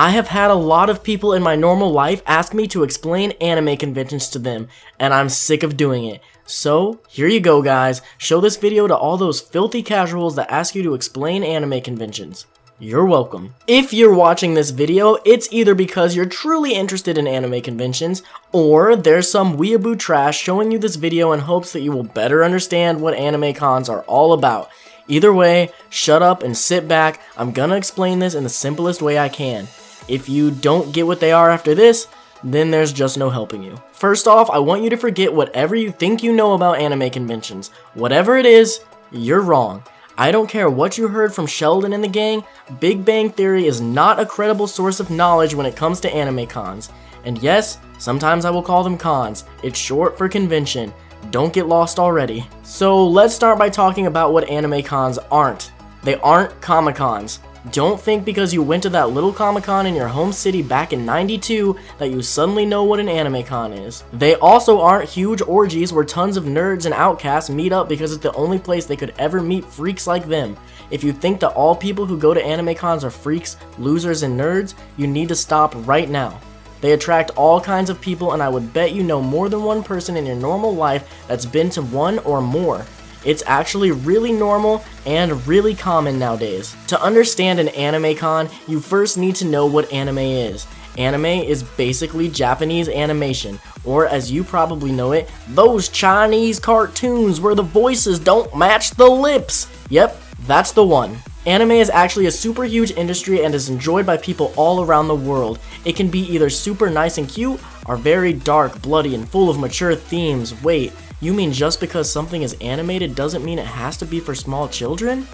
I have had a lot of people in my normal life ask me to explain anime conventions to them, and I'm sick of doing it. So, here you go guys, show this video to all those filthy casuals that ask you to explain anime conventions. You're welcome. If you're watching this video, it's either because you're truly interested in anime conventions, or there's some weeaboo trash showing you this video in hopes that you will better understand what anime cons are all about. Either way, shut up and sit back. I'm gonna explain this in the simplest way I can. If you don't get what they are after this, then there's just no helping you. First off, I want you to forget whatever you think you know about anime conventions. Whatever it is, you're wrong. I don't care what you heard from Sheldon and the gang, Big Bang Theory is not a credible source of knowledge when it comes to anime cons. And yes, sometimes I will call them cons. It's short for convention. Don't get lost already. So let's start by talking about what anime cons aren't. They aren't Comic-Cons. Don't think because you went to that little Comic-Con in your home city back in '92 that you suddenly know what an anime con is. They also aren't huge orgies where tons of nerds and outcasts meet up because it's the only place they could ever meet freaks like them. If you think that all people who go to anime cons are freaks, losers, and nerds, you need to stop right now. They attract all kinds of people, and I would bet you know more than one person in your normal life that's been to one or more. It's actually really normal and really common nowadays. To understand an anime con, you first need to know what anime is. Anime is basically Japanese animation, or as you probably know it, those Chinese cartoons where the voices don't match the lips. Yep, that's the one. Anime is actually a super huge industry and is enjoyed by people all around the world. It can be either super nice and cute, or very dark, bloody, and full of mature themes. Wait, you mean just because something is animated doesn't mean it has to be for small children?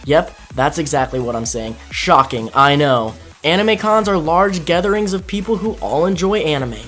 Yep, that's exactly what I'm saying. Shocking, I know. Anime cons are large gatherings of people who all enjoy anime.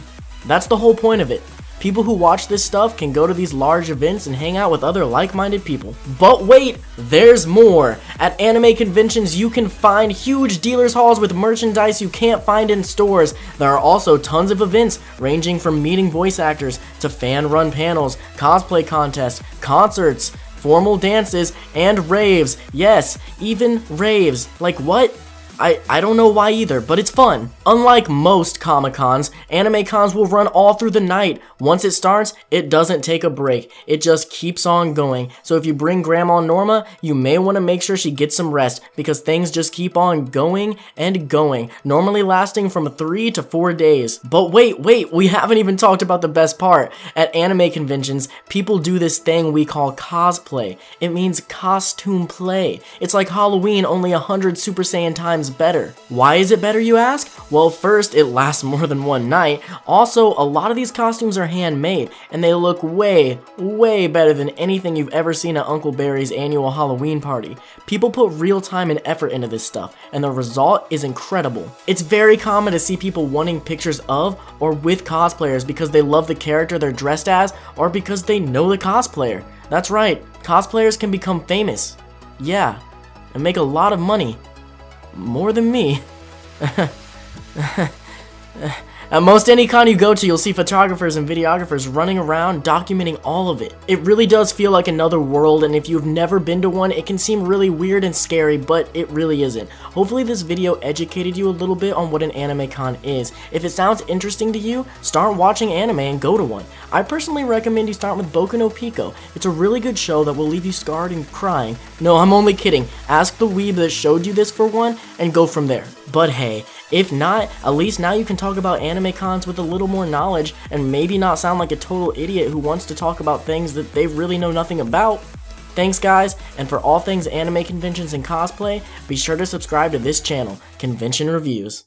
That's the whole point of it. People who watch this stuff can go to these large events and hang out with other like-minded people. But wait, there's more! At anime conventions, you can find huge dealers halls with merchandise you can't find in stores. There are also tons of events, ranging from meeting voice actors to fan-run panels, cosplay contests, concerts, formal dances, and raves. Yes, even raves. Like what? I don't know why either, but it's fun. Unlike most Comic-Cons, anime cons will run all through the night. Once it starts, it doesn't take a break. It just keeps on going. So if you bring Grandma Norma, you may want to make sure she gets some rest because things just keep on going and going, normally lasting from 3 to 4 days. But wait, we haven't even talked about the best part. At anime conventions, people do this thing we call cosplay. It means costume play. It's like Halloween, only 100 Super Saiyan times better. Why is it better, you ask? Well, first, it lasts more than one night. Also, a lot of these costumes are handmade, and they look way better than anything you've ever seen at Uncle Barry's annual Halloween party. People put real time and effort into this stuff, and the result is incredible. It's very common to see people wanting pictures of or with cosplayers because they love the character they're dressed as, or because they know the cosplayer. That's right, cosplayers can become famous. Yeah, and make a lot of money. More than me. At most any con you go to, you'll see photographers and videographers running around documenting all of it. It really does feel like another world, and if you've never been to one, it can seem really weird and scary, but it really isn't. Hopefully this video educated you a little bit on what an anime con is. If it sounds interesting to you, start watching anime and go to one. I personally recommend you start with Boku no Pico. It's a really good show that will leave you scarred and crying. No, I'm only kidding. Ask the weeb that showed you this for one, and go from there. But hey, if not, at least now you can talk about anime cons with a little more knowledge and maybe not sound like a total idiot who wants to talk about things that they really know nothing about. Thanks guys, and for all things anime conventions and cosplay, be sure to subscribe to this channel, Convention Reviews.